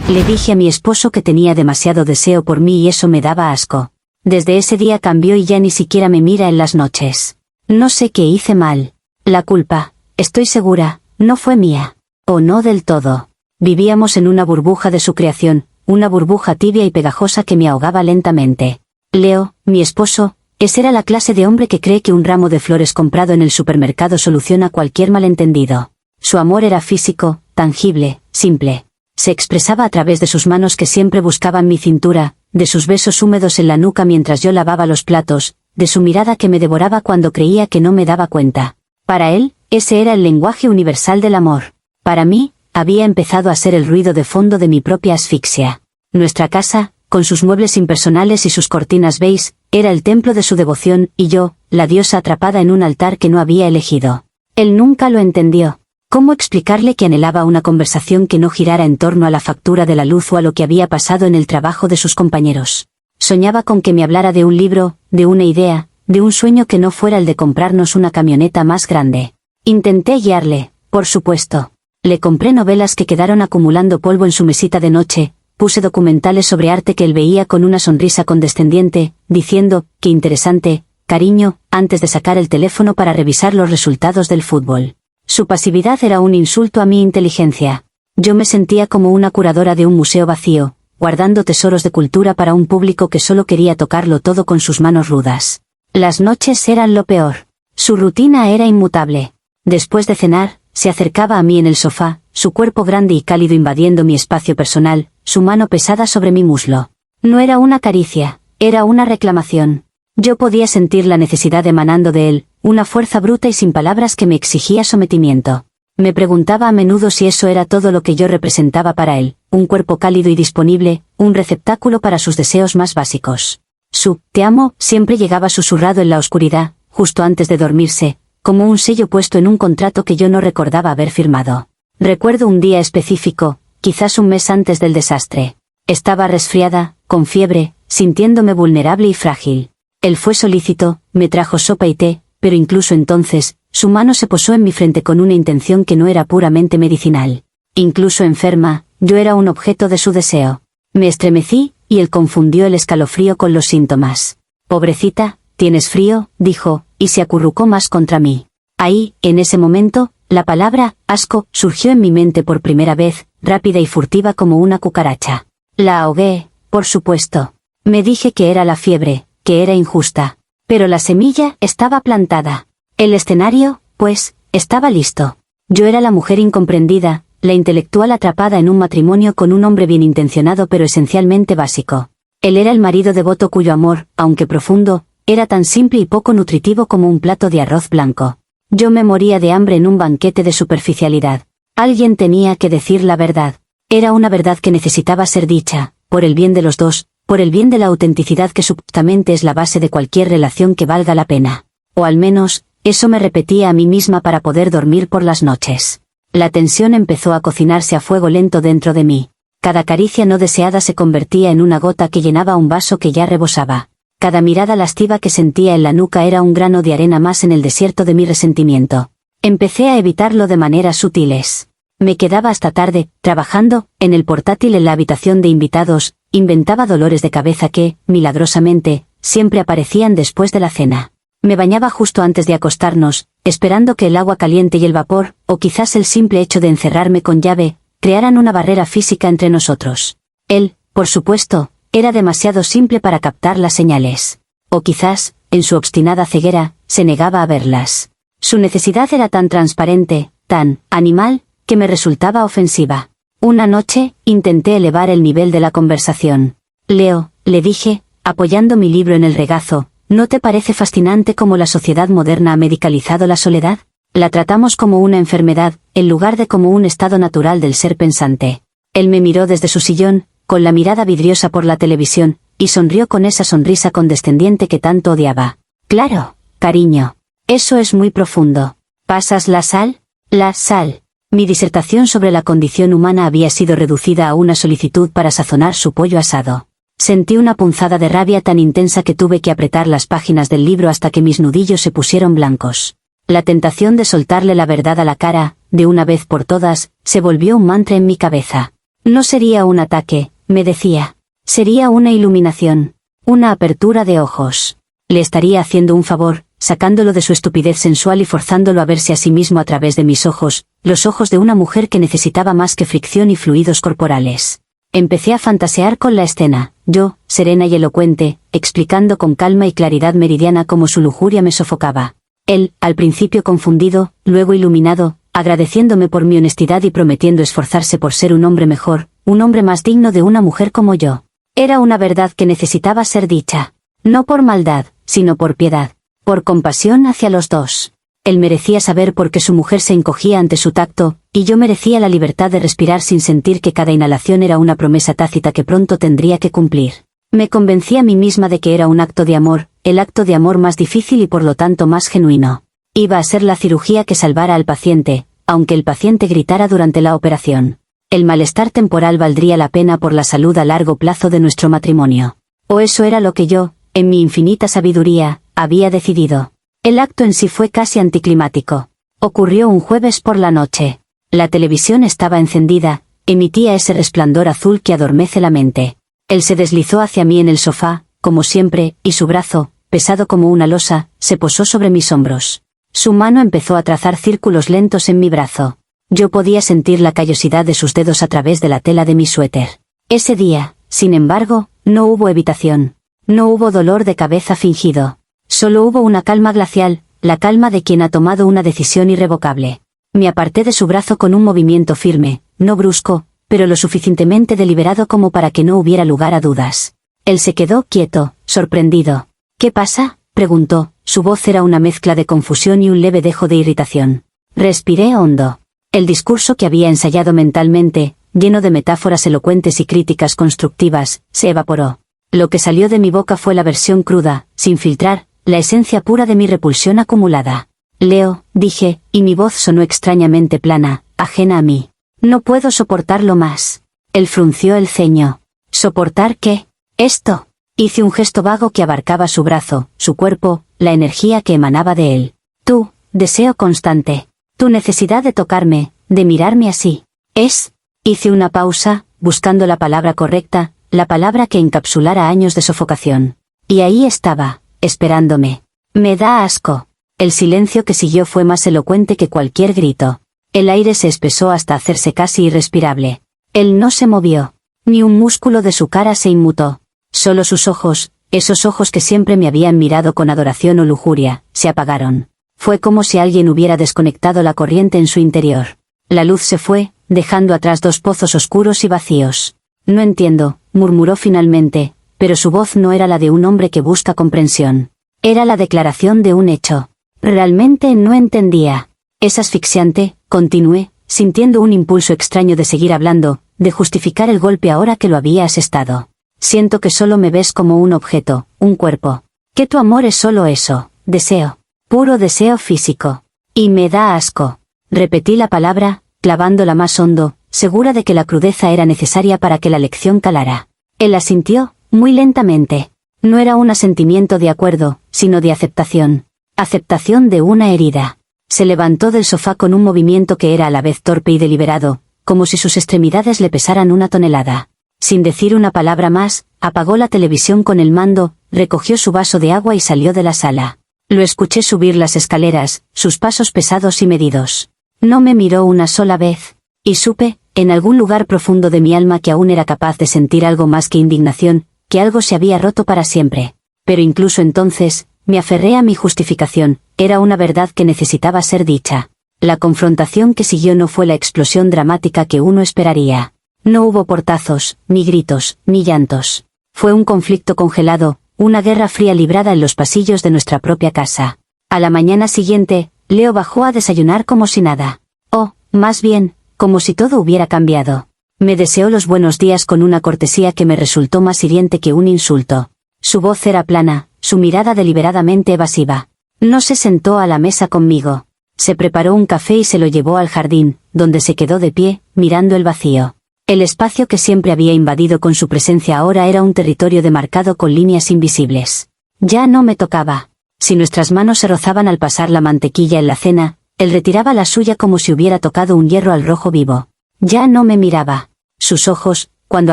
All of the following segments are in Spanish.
Le dije a mi esposo que tenía demasiado deseo por mí y eso me daba asco. Desde ese día cambió y ya ni siquiera me mira en las noches. No sé qué hice mal. La culpa, estoy segura, no fue mía. O no del todo. Vivíamos en una burbuja de su creación, una burbuja tibia y pegajosa que me ahogaba lentamente. Leo, mi esposo, ese era la clase de hombre que cree que un ramo de flores comprado en el supermercado soluciona cualquier malentendido. Su amor era físico, tangible, simple. Se expresaba a través de sus manos que siempre buscaban mi cintura, de sus besos húmedos en la nuca mientras yo lavaba los platos, de su mirada que me devoraba cuando creía que no me daba cuenta. Para él, ese era el lenguaje universal del amor. Para mí, había empezado a ser el ruido de fondo de mi propia asfixia. Nuestra casa, con sus muebles impersonales y sus cortinas beige, era el templo de su devoción, y yo, la diosa atrapada en un altar que no había elegido. Él nunca lo entendió. ¿Cómo explicarle que anhelaba una conversación que no girara en torno a la factura de la luz o a lo que había pasado en el trabajo de sus compañeros? Soñaba con que me hablara de un libro, de una idea, de un sueño que no fuera el de comprarnos una camioneta más grande. Intenté guiarle, por supuesto. Le compré novelas que quedaron acumulando polvo en su mesita de noche, puse documentales sobre arte que él veía con una sonrisa condescendiente, diciendo, qué interesante, cariño, antes de sacar el teléfono para revisar los resultados del fútbol. Su pasividad era un insulto a mi inteligencia. Yo me sentía como una curadora de un museo vacío, guardando tesoros de cultura para un público que solo quería tocarlo todo con sus manos rudas. Las noches eran lo peor. Su rutina era inmutable. Después de cenar, se acercaba a mí en el sofá, su cuerpo grande y cálido invadiendo mi espacio personal, su mano pesada sobre mi muslo. No era una caricia, era una reclamación. Yo podía sentir la necesidad emanando de él, una fuerza bruta y sin palabras que me exigía sometimiento. Me preguntaba a menudo si eso era todo lo que yo representaba para él, un cuerpo cálido y disponible, un receptáculo para sus deseos más básicos. Su «te amo» siempre llegaba susurrado en la oscuridad, justo antes de dormirse, como un sello puesto en un contrato que yo no recordaba haber firmado. Recuerdo un día específico, quizás un mes antes del desastre. Estaba resfriada, con fiebre, sintiéndome vulnerable y frágil. Él fue solícito, me trajo sopa y té, pero incluso entonces, su mano se posó en mi frente con una intención que no era puramente medicinal. Incluso enferma, yo era un objeto de su deseo. Me estremecí, y él confundió el escalofrío con los síntomas. «Pobrecita, ¿tienes frío?», dijo, y se acurrucó más contra mí. Ahí, en ese momento, la palabra «asco» surgió en mi mente por primera vez, rápida y furtiva como una cucaracha. La ahogué, por supuesto. Me dije que era la fiebre, que era injusta. Pero la semilla estaba plantada. El escenario, pues, estaba listo. Yo era la mujer incomprendida, la intelectual atrapada en un matrimonio con un hombre bien intencionado pero esencialmente básico. Él era el marido devoto cuyo amor, aunque profundo, era tan simple y poco nutritivo como un plato de arroz blanco. Yo me moría de hambre en un banquete de superficialidad. Alguien tenía que decir la verdad. Era una verdad que necesitaba ser dicha, por el bien de los dos, por el bien de la autenticidad que supuestamente es la base de cualquier relación que valga la pena. O al menos, eso me repetía a mí misma para poder dormir por las noches. La tensión empezó a cocinarse a fuego lento dentro de mí. Cada caricia no deseada se convertía en una gota que llenaba un vaso que ya rebosaba. Cada mirada lasciva que sentía en la nuca era un grano de arena más en el desierto de mi resentimiento. Empecé a evitarlo de maneras sutiles. Me quedaba hasta tarde, trabajando, en el portátil en la habitación de invitados, inventaba dolores de cabeza que, milagrosamente, siempre aparecían después de la cena. Me bañaba justo antes de acostarnos, esperando que el agua caliente y el vapor, o quizás el simple hecho de encerrarme con llave, crearan una barrera física entre nosotros. Él, por supuesto, era demasiado simple para captar las señales. O quizás, en su obstinada ceguera, se negaba a verlas. Su necesidad era tan transparente, tan animal, que me resultaba ofensiva. Una noche, intenté elevar el nivel de la conversación. «Leo», le dije, apoyando mi libro en el regazo, ¿no te parece fascinante cómo la sociedad moderna ha medicalizado la soledad? La tratamos como una enfermedad, en lugar de como un estado natural del ser pensante. Él me miró desde su sillón, con la mirada vidriosa por la televisión, y sonrió con esa sonrisa condescendiente que tanto odiaba. «Claro, cariño. Eso es muy profundo. ¿Pasas la sal?» La sal. Mi disertación sobre la condición humana había sido reducida a una solicitud para sazonar su pollo asado. Sentí una punzada de rabia tan intensa que tuve que apretar las páginas del libro hasta que mis nudillos se pusieron blancos. La tentación de soltarle la verdad a la cara, de una vez por todas, se volvió un mantra en mi cabeza. No sería un ataque, me decía. Sería una iluminación. Una apertura de ojos. Le estaría haciendo un favor, sacándolo de su estupidez sensual y forzándolo a verse a sí mismo a través de mis ojos, los ojos de una mujer que necesitaba más que fricción y fluidos corporales. Empecé a fantasear con la escena, yo, serena y elocuente, explicando con calma y claridad meridiana cómo su lujuria me sofocaba. Él, al principio confundido, luego iluminado, agradeciéndome por mi honestidad y prometiendo esforzarse por ser un hombre mejor, un hombre más digno de una mujer como yo. Era una verdad que necesitaba ser dicha. No por maldad, sino por piedad. Por compasión hacia los dos. Él merecía saber por qué su mujer se encogía ante su tacto, y yo merecía la libertad de respirar sin sentir que cada inhalación era una promesa tácita que pronto tendría que cumplir. Me convencí a mí misma de que era un acto de amor, el acto de amor más difícil y por lo tanto más genuino. Iba a ser la cirugía que salvara al paciente, aunque el paciente gritara durante la operación. El malestar temporal valdría la pena por la salud a largo plazo de nuestro matrimonio. O eso era lo que yo, en mi infinita sabiduría, había decidido. El acto en sí fue casi anticlimático. Ocurrió un jueves por la noche. La televisión estaba encendida, emitía ese resplandor azul que adormece la mente. Él se deslizó hacia mí en el sofá, como siempre, y su brazo, pesado como una losa, se posó sobre mis hombros. Su mano empezó a trazar círculos lentos en mi brazo. Yo podía sentir la callosidad de sus dedos a través de la tela de mi suéter. Ese día, sin embargo, no hubo evitación. No hubo dolor de cabeza fingido. Solo hubo una calma glacial, la calma de quien ha tomado una decisión irrevocable. Me aparté de su brazo con un movimiento firme, no brusco, pero lo suficientemente deliberado como para que no hubiera lugar a dudas. Él se quedó quieto, sorprendido. ¿Qué pasa?, preguntó, su voz era una mezcla de confusión y un leve dejo de irritación. Respiré hondo. El discurso que había ensayado mentalmente, lleno de metáforas elocuentes y críticas constructivas, se evaporó. Lo que salió de mi boca fue la versión cruda, sin filtrar, la esencia pura de mi repulsión acumulada. Leo, dije, y mi voz sonó extrañamente plana, ajena a mí. No puedo soportarlo más. Él frunció el ceño. ¿Soportar qué? Esto. Hice un gesto vago que abarcaba su brazo, su cuerpo, la energía que emanaba de él. Tu deseo constante. Tu necesidad de tocarme, de mirarme así. Hice una pausa, buscando la palabra correcta, la palabra que encapsulara años de sofocación. Y ahí estaba, esperándome. Me da asco. El silencio que siguió fue más elocuente que cualquier grito. El aire se espesó hasta hacerse casi irrespirable. Él no se movió. Ni un músculo de su cara se inmutó. Solo sus ojos, esos ojos que siempre me habían mirado con adoración o lujuria, se apagaron. Fue como si alguien hubiera desconectado la corriente en su interior. La luz se fue, dejando atrás dos pozos oscuros y vacíos. No entiendo, murmuró finalmente, pero su voz no era la de un hombre que busca comprensión. Era la declaración de un hecho. Realmente no entendía. Es asfixiante, continué, sintiendo un impulso extraño de seguir hablando, de justificar el golpe ahora que lo había asestado. Siento que solo me ves como un objeto, un cuerpo. Que tu amor es solo eso, deseo. Puro deseo físico. Y me da asco. Repetí la palabra, clavándola más hondo, segura de que la crudeza era necesaria para que la lección calara. Él asintió, muy lentamente. No era un asentimiento de acuerdo, sino de aceptación. Aceptación de una herida. Se levantó del sofá con un movimiento que era a la vez torpe y deliberado, como si sus extremidades le pesaran una tonelada. Sin decir una palabra más, apagó la televisión con el mando, recogió su vaso de agua y salió de la sala. Lo escuché subir las escaleras, sus pasos pesados y medidos. No me miró una sola vez. Y supe, en algún lugar profundo de mi alma, que aún era capaz de sentir algo más que indignación, que algo se había roto para siempre. Pero incluso entonces, me aferré a mi justificación, era una verdad que necesitaba ser dicha. La confrontación que siguió no fue la explosión dramática que uno esperaría. No hubo portazos, ni gritos, ni llantos. Fue un conflicto congelado, una guerra fría librada en los pasillos de nuestra propia casa. A la mañana siguiente, Leo bajó a desayunar como si nada. O, más bien, como si todo hubiera cambiado. Me deseó los buenos días con una cortesía que me resultó más hiriente que un insulto. Su voz era plana, su mirada deliberadamente evasiva. No se sentó a la mesa conmigo. Se preparó un café y se lo llevó al jardín, donde se quedó de pie, mirando el vacío. El espacio que siempre había invadido con su presencia ahora era un territorio demarcado con líneas invisibles. Ya no me tocaba. Si nuestras manos se rozaban al pasar la mantequilla en la cena, él retiraba la suya como si hubiera tocado un hierro al rojo vivo. Ya no me miraba. sus ojos, cuando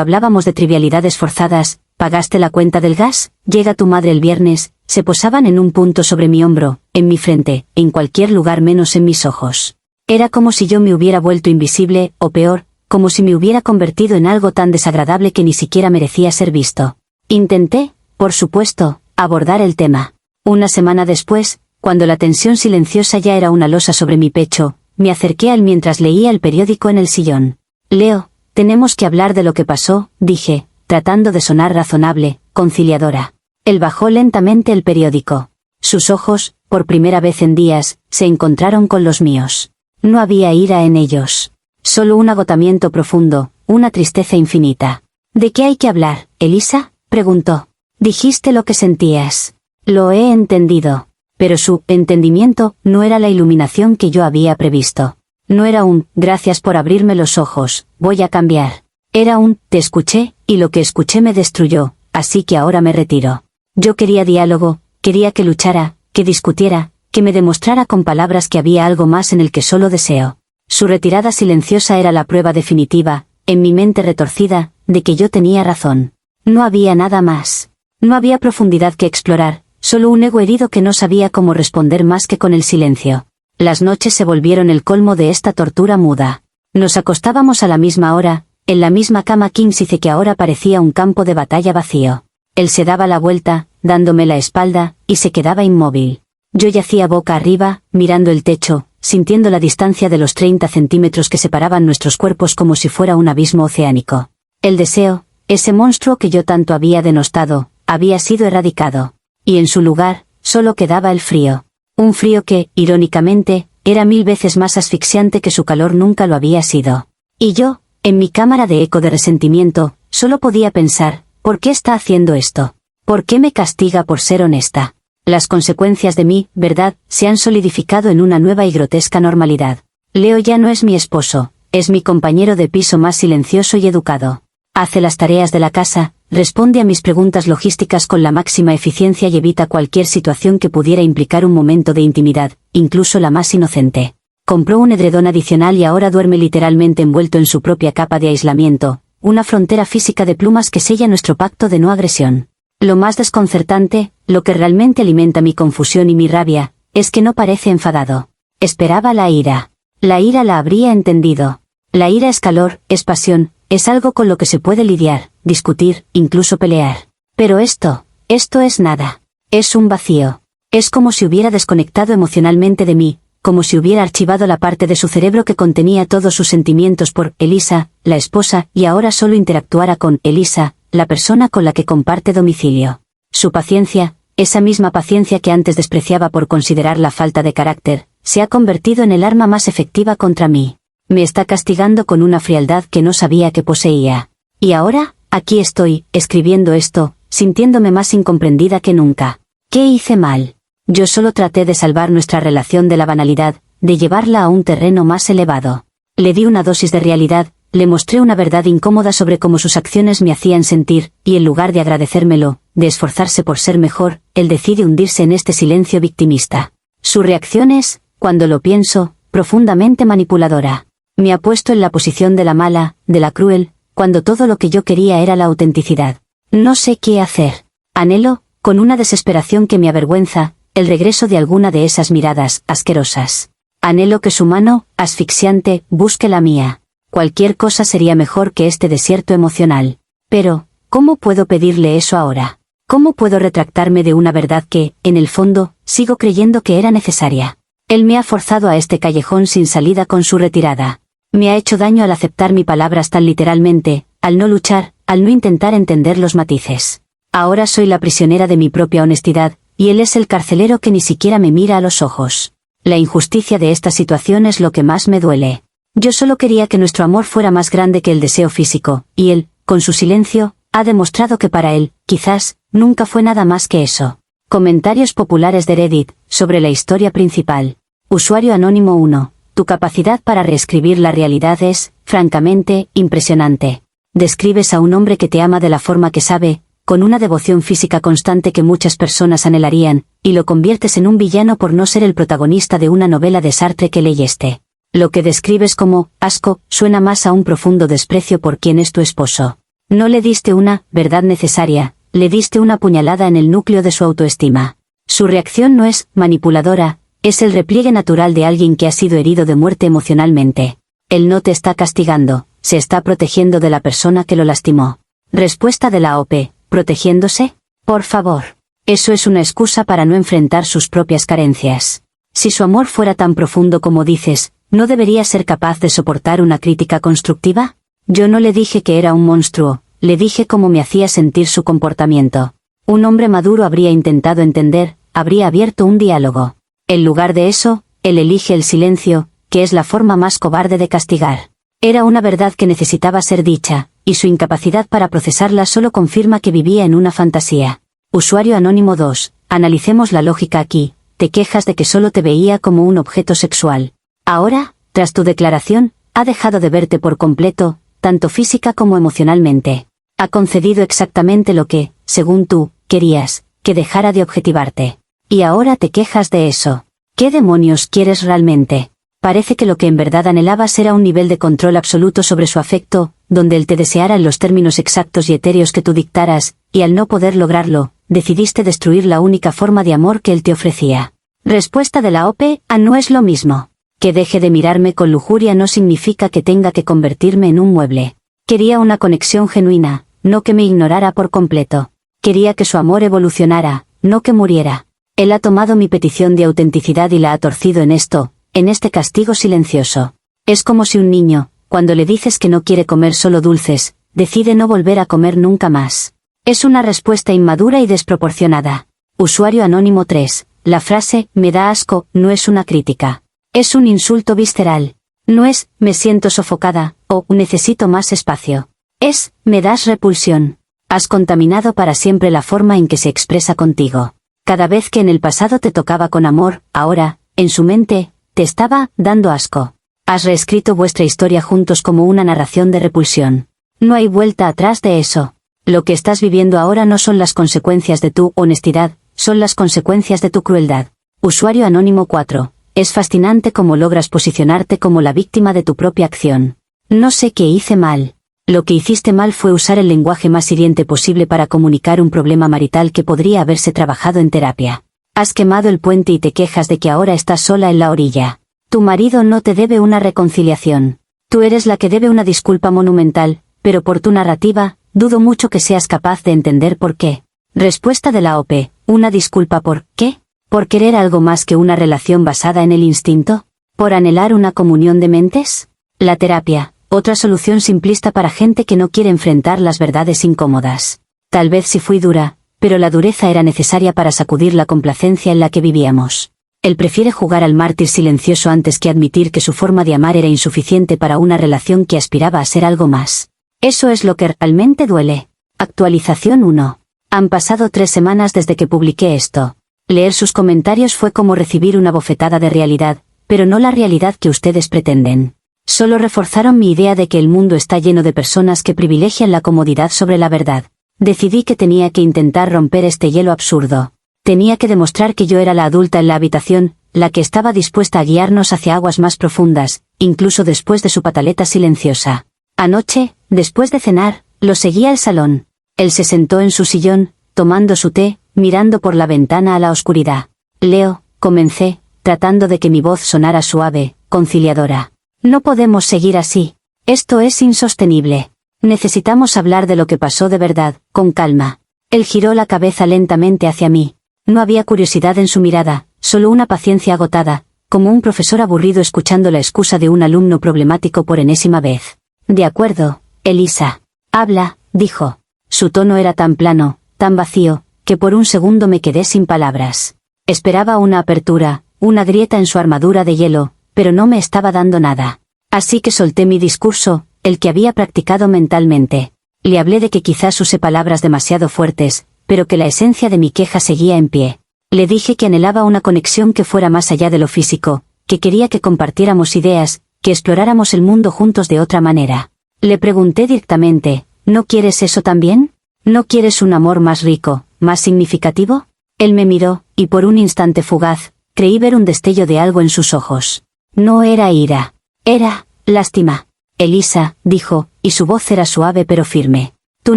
hablábamos de trivialidades forzadas. ¿Pagaste la cuenta del gas? Llega tu madre el viernes, se posaban en un punto sobre mi hombro, en mi frente, en cualquier lugar menos en mis ojos. Era como si yo me hubiera vuelto invisible, o peor, como si me hubiera convertido en algo tan desagradable que ni siquiera merecía ser visto. Intenté, por supuesto, abordar el tema. Una semana después, cuando la tensión silenciosa ya era una losa sobre mi pecho, me acerqué a él mientras leía el periódico en el sillón. Leo, tenemos que hablar de lo que pasó, dije, tratando de sonar razonable, conciliadora. Él bajó lentamente el periódico. Sus ojos, por primera vez en días, se encontraron con los míos. No había ira en ellos. Solo un agotamiento profundo, una tristeza infinita. ¿De qué hay que hablar, Elisa?, preguntó. Dijiste lo que sentías. Lo he entendido. Pero su entendimiento no era la iluminación que yo había previsto. No era un gracias por abrirme los ojos, voy a cambiar. Era un te escuché, y lo que escuché me destruyó, así que ahora me retiro. Yo quería diálogo, quería que luchara, que discutiera, que me demostrara con palabras que había algo más en el que solo deseo. Su retirada silenciosa era la prueba definitiva, en mi mente retorcida, de que yo tenía razón. No había nada más. No había profundidad que explorar, solo un ego herido que no sabía cómo responder más que con el silencio. Las noches se volvieron el colmo de esta tortura muda. Nos acostábamos a la misma hora, en la misma cama quinsice que ahora parecía un campo de batalla vacío. Él se daba la vuelta, dándome la espalda, y se quedaba inmóvil. Yo yacía boca arriba, mirando el techo, sintiendo la distancia de los 30 centímetros que separaban nuestros cuerpos como si fuera un abismo oceánico. El deseo, ese monstruo que yo tanto había denostado, había sido erradicado. Y en su lugar, solo quedaba el frío. Un frío que, irónicamente, era 1000 veces más asfixiante que su calor nunca lo había sido. Y yo, en mi cámara de eco de resentimiento, solo podía pensar, ¿por qué está haciendo esto? ¿Por qué me castiga por ser honesta? Las consecuencias de mi verdad se han solidificado en una nueva y grotesca normalidad. Leo ya no es mi esposo, es mi compañero de piso más silencioso y educado. Hace las tareas de la casa, responde a mis preguntas logísticas con la máxima eficiencia y evita cualquier situación que pudiera implicar un momento de intimidad, incluso la más inocente. Compró un edredón adicional y ahora duerme literalmente envuelto en su propia capa de aislamiento, una frontera física de plumas que sella nuestro pacto de no agresión. Lo más desconcertante, lo que realmente alimenta mi confusión y mi rabia, es que no parece enfadado. Esperaba la ira. La ira la habría entendido. La ira es calor, es pasión, es algo con lo que se puede lidiar, discutir, incluso pelear. Pero esto es nada. Es un vacío. Es como si hubiera desconectado emocionalmente de mí, como si hubiera archivado la parte de su cerebro que contenía todos sus sentimientos por Elisa, la esposa, y ahora solo interactuara con Elisa, la persona con la que comparte domicilio. Su paciencia, esa misma paciencia que antes despreciaba por considerar la falta de carácter, se ha convertido en el arma más efectiva contra mí. Me está castigando con una frialdad que no sabía que poseía. Y ahora, aquí estoy, escribiendo esto, sintiéndome más incomprendida que nunca. ¿Qué hice mal? Yo solo traté de salvar nuestra relación de la banalidad, de llevarla a un terreno más elevado. Le di una dosis de realidad, le mostré una verdad incómoda sobre cómo sus acciones me hacían sentir, y en lugar de agradecérmelo, de esforzarse por ser mejor, él decide hundirse en este silencio victimista. Su reacción es, cuando lo pienso, profundamente manipuladora. Me ha puesto en la posición de la mala, de la cruel, cuando todo lo que yo quería era la autenticidad. No sé qué hacer. Anhelo, con una desesperación que me avergüenza, el regreso de alguna de esas miradas asquerosas. Anhelo que su mano, asfixiante, busque la mía. Cualquier cosa sería mejor que este desierto emocional. Pero, ¿cómo puedo pedirle eso ahora? ¿Cómo puedo retractarme de una verdad que, en el fondo, sigo creyendo que era necesaria? Él me ha forzado a este callejón sin salida con su retirada. Me ha hecho daño al aceptar mis palabras tan literalmente, al no luchar, al no intentar entender los matices. Ahora soy la prisionera de mi propia honestidad, y él es el carcelero que ni siquiera me mira a los ojos. La injusticia de esta situación es lo que más me duele. Yo solo quería que nuestro amor fuera más grande que el deseo físico, y él, con su silencio, ha demostrado que para él, quizás, nunca fue nada más que eso. Comentarios populares de Reddit, sobre la historia principal. Usuario anónimo 1. Tu capacidad para reescribir la realidad es, francamente, impresionante. Describes a un hombre que te ama de la forma que sabe, con una devoción física constante que muchas personas anhelarían, y lo conviertes en un villano por no ser el protagonista de una novela de Sartre que leíste. Lo que describes como asco suena más a un profundo desprecio por quien es tu esposo. No le diste una verdad necesaria, le diste una puñalada en el núcleo de su autoestima. Su reacción no es manipuladora, es el repliegue natural de alguien que ha sido herido de muerte emocionalmente. Él no te está castigando, se está protegiendo de la persona que lo lastimó. Respuesta de la OP, ¿protegiéndose? Por favor. Eso es una excusa para no enfrentar sus propias carencias. Si su amor fuera tan profundo como dices, ¿no debería ser capaz de soportar una crítica constructiva? Yo no le dije que era un monstruo, le dije cómo me hacía sentir su comportamiento. Un hombre maduro habría intentado entender, habría abierto un diálogo. En lugar de eso, él elige el silencio, que es la forma más cobarde de castigar. Era una verdad que necesitaba ser dicha, y su incapacidad para procesarla solo confirma que vivía en una fantasía. Usuario anónimo 2, analicemos la lógica aquí, te quejas de que solo te veía como un objeto sexual. Ahora, tras tu declaración, ha dejado de verte por completo, tanto física como emocionalmente. Ha concedido exactamente lo que, según tú, querías, que dejara de objetivarte. Y ahora te quejas de eso. ¿Qué demonios quieres realmente? Parece que lo que en verdad anhelabas era un nivel de control absoluto sobre su afecto, donde él te deseara en los términos exactos y etéreos que tú dictaras, y al no poder lograrlo, decidiste destruir la única forma de amor que él te ofrecía. Respuesta de la OP, no es lo mismo. Que deje de mirarme con lujuria no significa que tenga que convertirme en un mueble. Quería una conexión genuina, no que me ignorara por completo. Quería que su amor evolucionara, no que muriera. Él ha tomado mi petición de autenticidad y la ha torcido en este castigo silencioso. Es como si un niño, cuando le dices que no quiere comer solo dulces, decide no volver a comer nunca más. Es una respuesta inmadura y desproporcionada. Usuario anónimo 3, la frase, me da asco, no es una crítica. Es un insulto visceral. No es, me siento sofocada, o, necesito más espacio. Es, me das repulsión. Has contaminado para siempre la forma en que se expresa contigo. Cada vez que en el pasado te tocaba con amor, ahora, en su mente, te estaba dando asco. Has reescrito vuestra historia juntos como una narración de repulsión. No hay vuelta atrás de eso. Lo que estás viviendo ahora no son las consecuencias de tu honestidad, son las consecuencias de tu crueldad. Usuario anónimo 4. Es fascinante cómo logras posicionarte como la víctima de tu propia acción. No sé qué hice mal. Lo que hiciste mal fue usar el lenguaje más hiriente posible para comunicar un problema marital que podría haberse trabajado en terapia. Has quemado el puente y te quejas de que ahora estás sola en la orilla. Tu marido no te debe una reconciliación. Tú eres la que debe una disculpa monumental, pero por tu narrativa, dudo mucho que seas capaz de entender por qué. Respuesta de la OP, ¿una disculpa por qué? ¿Por querer algo más que una relación basada en el instinto? ¿Por anhelar una comunión de mentes? La terapia, otra solución simplista para gente que no quiere enfrentar las verdades incómodas. Tal vez sí fui dura, pero la dureza era necesaria para sacudir la complacencia en la que vivíamos. Él prefiere jugar al mártir silencioso antes que admitir que su forma de amar era insuficiente para una relación que aspiraba a ser algo más. Eso es lo que realmente duele. Actualización 1. Han pasado 3 semanas desde que publiqué esto. Leer sus comentarios fue como recibir una bofetada de realidad, pero no la realidad que ustedes pretenden. Solo reforzaron mi idea de que el mundo está lleno de personas que privilegian la comodidad sobre la verdad. Decidí que tenía que intentar romper este hielo absurdo. Tenía que demostrar que yo era la adulta en la habitación, la que estaba dispuesta a guiarnos hacia aguas más profundas, incluso después de su pataleta silenciosa. Anoche, después de cenar, lo seguí al salón. Él se sentó en su sillón, tomando su té, mirando por la ventana a la oscuridad. Leo, comencé, tratando de que mi voz sonara suave, conciliadora. No podemos seguir así. Esto es insostenible. Necesitamos hablar de lo que pasó de verdad, con calma. Él giró la cabeza lentamente hacia mí. No había curiosidad en su mirada, solo una paciencia agotada, como un profesor aburrido escuchando la excusa de un alumno problemático por enésima vez. De acuerdo, Elisa. Habla, dijo. Su tono era tan plano, tan vacío, que por un segundo me quedé sin palabras. Esperaba una apertura, una grieta en su armadura de hielo, pero no me estaba dando nada. Así que solté mi discurso, el que había practicado mentalmente. Le hablé de que quizás usé palabras demasiado fuertes, pero que la esencia de mi queja seguía en pie. Le dije que anhelaba una conexión que fuera más allá de lo físico, que quería que compartiéramos ideas, que exploráramos el mundo juntos de otra manera. Le pregunté directamente, ¿no quieres eso también? ¿No quieres un amor más rico, más significativo? Él me miró, y por un instante fugaz, creí ver un destello de algo en sus ojos. No era ira. Era, lástima. Elisa, dijo, y su voz era suave pero firme. Tú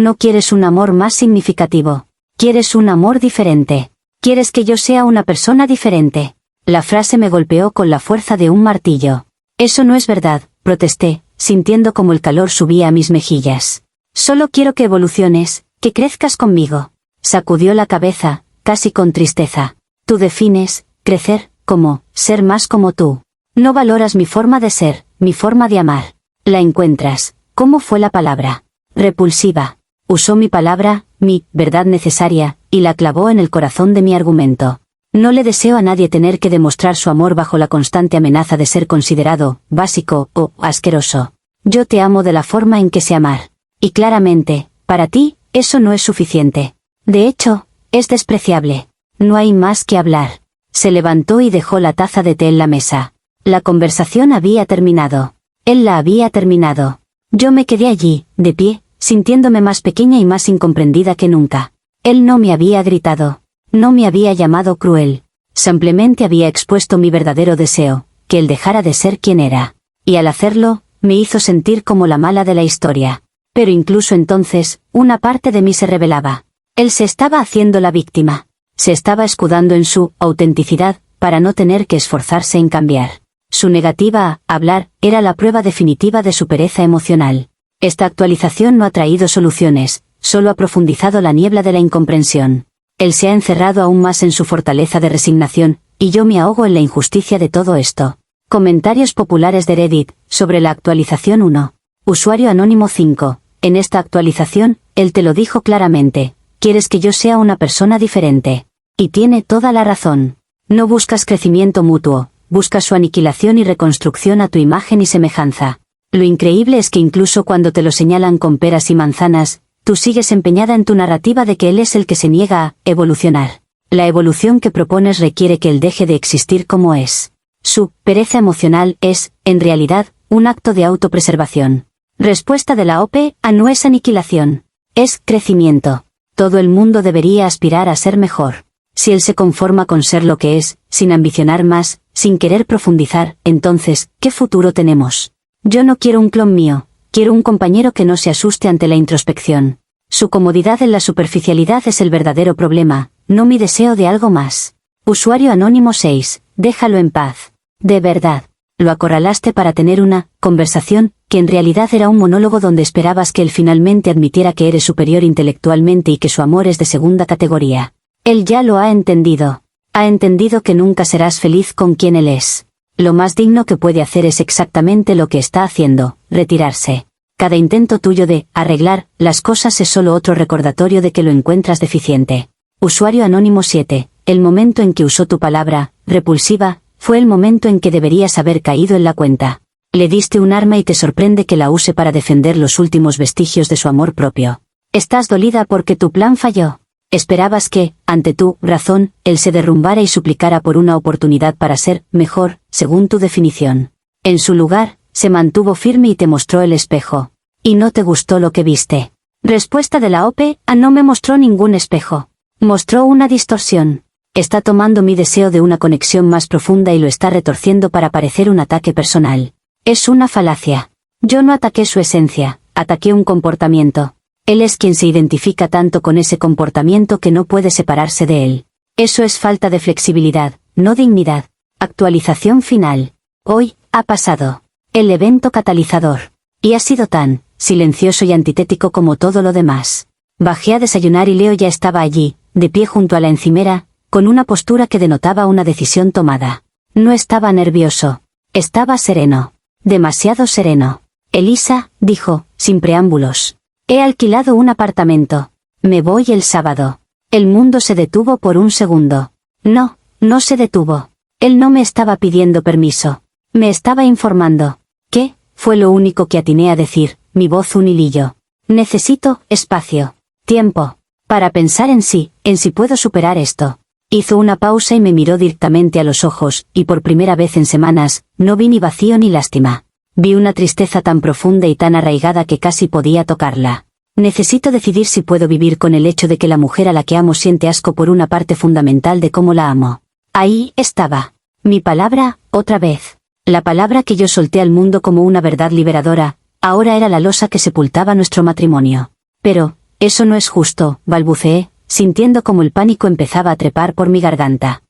no quieres un amor más significativo. Quieres un amor diferente. Quieres que yo sea una persona diferente. La frase me golpeó con la fuerza de un martillo. Eso no es verdad, protesté, sintiendo como el calor subía a mis mejillas. Solo quiero que evoluciones, que crezcas conmigo. Sacudió la cabeza, casi con tristeza. Tú defines, crecer, como, ser más como tú. No valoras mi forma de ser, mi forma de amar. La encuentras. ¿Cómo fue la palabra? Repulsiva. Usó mi palabra, mi verdad necesaria, y la clavó en el corazón de mi argumento. No le deseo a nadie tener que demostrar su amor bajo la constante amenaza de ser considerado básico o asqueroso. Yo te amo de la forma en que sé amar. Y claramente, para ti, eso no es suficiente. De hecho, es despreciable. No hay más que hablar. Se levantó y dejó la taza de té en la mesa. La conversación había terminado. Él la había terminado. Yo me quedé allí, de pie, sintiéndome más pequeña y más incomprendida que nunca. Él no me había gritado. No me había llamado cruel. Simplemente había expuesto mi verdadero deseo, que él dejara de ser quien era. Y al hacerlo, me hizo sentir como la mala de la historia. Pero incluso entonces, una parte de mí se rebelaba. Él se estaba haciendo la víctima. Se estaba escudando en su autenticidad, para no tener que esforzarse en cambiar. Su negativa a hablar era la prueba definitiva de su pereza emocional. Esta actualización no ha traído soluciones, solo ha profundizado la niebla de la incomprensión. Él se ha encerrado aún más en su fortaleza de resignación, y yo me ahogo en la injusticia de todo esto. Comentarios populares de Reddit, sobre la actualización 1. Usuario anónimo 5. En esta actualización, él te lo dijo claramente. Quieres que yo sea una persona diferente. Y tiene toda la razón. No buscas crecimiento mutuo. Buscas su aniquilación y reconstrucción a tu imagen y semejanza. Lo increíble es que incluso cuando te lo señalan con peras y manzanas, tú sigues empeñada en tu narrativa de que él es el que se niega a evolucionar. La evolución que propones requiere que él deje de existir como es. Su pereza emocional es, en realidad, un acto de autopreservación. Respuesta de la OP a no es aniquilación. Es crecimiento. Todo el mundo debería aspirar a ser mejor. Si él se conforma con ser lo que es, sin ambicionar más, sin querer profundizar, entonces, ¿qué futuro tenemos? Yo no quiero un clon mío, quiero un compañero que no se asuste ante la introspección. Su comodidad en la superficialidad es el verdadero problema, no mi deseo de algo más. Usuario anónimo 6, déjalo en paz. De verdad. Lo acorralaste para tener una conversación, que en realidad era un monólogo donde esperabas que él finalmente admitiera que eres superior intelectualmente y que su amor es de segunda categoría. Él ya lo ha entendido. Ha entendido que nunca serás feliz con quien él es. Lo más digno que puede hacer es exactamente lo que está haciendo, retirarse. Cada intento tuyo de arreglar las cosas es solo otro recordatorio de que lo encuentras deficiente. Usuario anónimo 7, el momento en que usó tu palabra, repulsiva, fue el momento en que deberías haber caído en la cuenta. Le diste un arma y te sorprende que la use para defender los últimos vestigios de su amor propio. Estás dolida porque tu plan falló. Esperabas que, ante tu razón, él se derrumbara y suplicara por una oportunidad para ser mejor, según tu definición. En su lugar, se mantuvo firme y te mostró el espejo. Y no te gustó lo que viste. Respuesta de la OP a no me mostró ningún espejo. Mostró una distorsión. Está tomando mi deseo de una conexión más profunda y lo está retorciendo para parecer un ataque personal. Es una falacia. Yo no ataqué su esencia, ataqué un comportamiento. Él es quien se identifica tanto con ese comportamiento que no puede separarse de él. Eso es falta de flexibilidad, no dignidad. Actualización final. Hoy, ha pasado. El evento catalizador. Y ha sido tan silencioso y antitético como todo lo demás. Bajé a desayunar y Leo ya estaba allí, de pie junto a la encimera, con una postura que denotaba una decisión tomada. No estaba nervioso. Estaba sereno. Demasiado sereno. Elisa, dijo, sin preámbulos. He alquilado un apartamento. Me voy el sábado. El mundo se detuvo por un segundo. No, no se detuvo. Él no me estaba pidiendo permiso. Me estaba informando. ¿Qué? Fue lo único que atiné a decir, mi voz un hilillo. Necesito espacio. Tiempo. Para pensar en si puedo superar esto. Hizo una pausa y me miró directamente a los ojos, y por primera vez en semanas, no vi ni vacío ni lástima. Vi una tristeza tan profunda y tan arraigada que casi podía tocarla. Necesito decidir si puedo vivir con el hecho de que la mujer a la que amo siente asco por una parte fundamental de cómo la amo. Ahí estaba. Mi palabra, otra vez. La palabra que yo solté al mundo como una verdad liberadora, ahora era la losa que sepultaba nuestro matrimonio. Pero, eso no es justo, balbuceé, sintiendo como el pánico empezaba a trepar por mi garganta.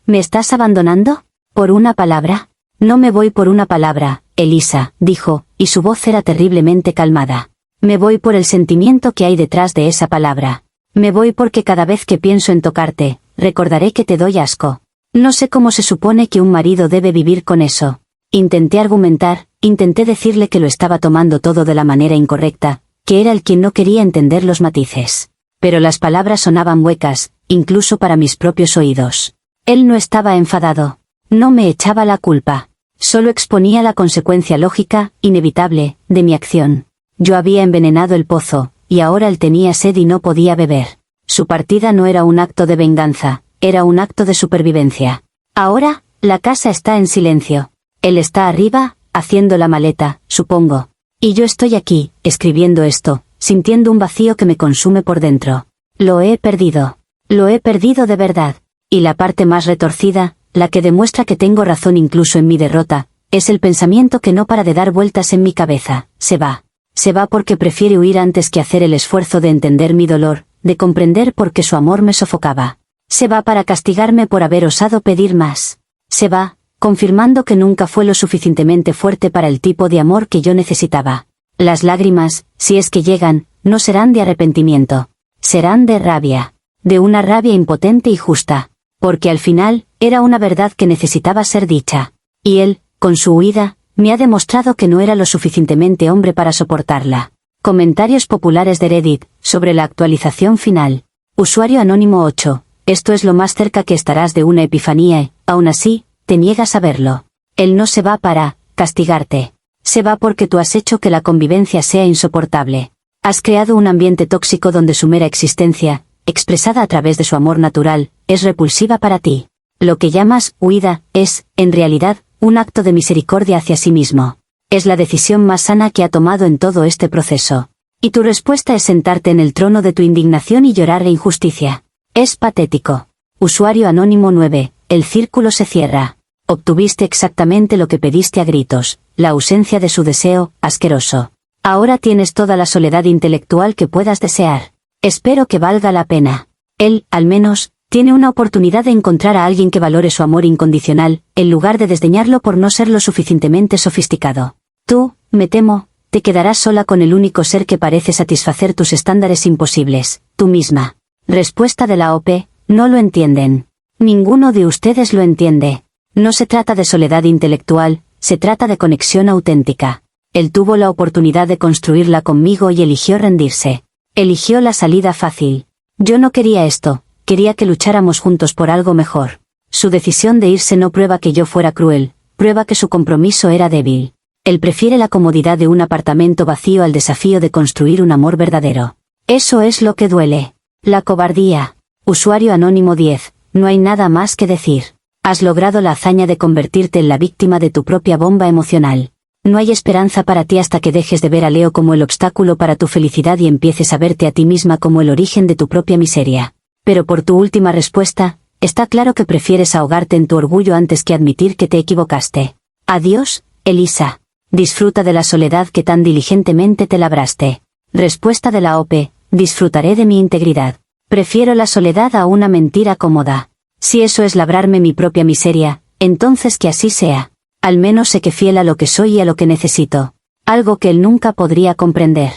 ¿Me estás abandonando? ¿Por una palabra? No me voy por una palabra, Elisa, dijo, y su voz era terriblemente calmada. Me voy por el sentimiento que hay detrás de esa palabra. Me voy porque cada vez que pienso en tocarte, recordaré que te doy asco. No sé cómo se supone que un marido debe vivir con eso. Intenté argumentar, intenté decirle que lo estaba tomando todo de la manera incorrecta, que era el quien no quería entender los matices. Pero las palabras sonaban huecas, incluso para mis propios oídos. Él no estaba enfadado. No me echaba la culpa. Solo exponía la consecuencia lógica, inevitable, de mi acción. Yo había envenenado el pozo, y ahora él tenía sed y no podía beber. Su partida no era un acto de venganza, era un acto de supervivencia. Ahora, la casa está en silencio. Él está arriba, haciendo la maleta, supongo. Y yo estoy aquí, escribiendo esto, sintiendo un vacío que me consume por dentro. Lo he perdido. Lo he perdido de verdad. Y la parte más retorcida, la que demuestra que tengo razón incluso en mi derrota, es el pensamiento que no para de dar vueltas en mi cabeza. Se va. Se va porque prefiere huir antes que hacer el esfuerzo de entender mi dolor, de comprender por qué su amor me sofocaba. Se va para castigarme por haber osado pedir más. Se va, confirmando que nunca fue lo suficientemente fuerte para el tipo de amor que yo necesitaba. Las lágrimas, si es que llegan, no serán de arrepentimiento. Serán de rabia. De una rabia impotente y justa. Porque al final, era una verdad que necesitaba ser dicha. Y él, con su huida, me ha demostrado que no era lo suficientemente hombre para soportarla. Comentarios populares de Reddit, sobre la actualización final. Usuario anónimo 8. Esto es lo más cerca que estarás de una epifanía y, aún así, te niegas a verlo. Él no se va para castigarte. Se va porque tú has hecho que la convivencia sea insoportable. Has creado un ambiente tóxico donde su mera existencia, expresada a través de su amor natural, es repulsiva para ti. Lo que llamas huida es, en realidad, un acto de misericordia hacia sí mismo. Es la decisión más sana que ha tomado en todo este proceso. Y tu respuesta es sentarte en el trono de tu indignación y llorar la injusticia. Es patético. Usuario anónimo 9. El círculo se cierra. Obtuviste exactamente lo que pediste a gritos, la ausencia de su deseo, asqueroso. Ahora tienes toda la soledad intelectual que puedas desear. Espero que valga la pena. Él, al menos, tiene una oportunidad de encontrar a alguien que valore su amor incondicional, en lugar de desdeñarlo por no ser lo suficientemente sofisticado. Tú, me temo, te quedarás sola con el único ser que parece satisfacer tus estándares imposibles, tú misma. Respuesta de la OP, no lo entienden. Ninguno de ustedes lo entiende. No se trata de soledad intelectual, se trata de conexión auténtica. Él tuvo la oportunidad de construirla conmigo y eligió rendirse. Eligió la salida fácil. Yo no quería esto, quería que lucháramos juntos por algo mejor. Su decisión de irse no prueba que yo fuera cruel, prueba que su compromiso era débil. Él prefiere la comodidad de un apartamento vacío al desafío de construir un amor verdadero. Eso es lo que duele. La cobardía. Usuario anónimo 10. No hay nada más que decir. Has logrado la hazaña de convertirte en la víctima de tu propia bomba emocional. No hay esperanza para ti hasta que dejes de ver a Leo como el obstáculo para tu felicidad y empieces a verte a ti misma como el origen de tu propia miseria. Pero por tu última respuesta, está claro que prefieres ahogarte en tu orgullo antes que admitir que te equivocaste. Adiós, Elisa. Disfruta de la soledad que tan diligentemente te labraste. Respuesta de la OP, disfrutaré de mi integridad. Prefiero la soledad a una mentira cómoda. Si eso es labrarme mi propia miseria, entonces que así sea. Al menos sé que fiel a lo que soy y a lo que necesito. Algo que él nunca podría comprender.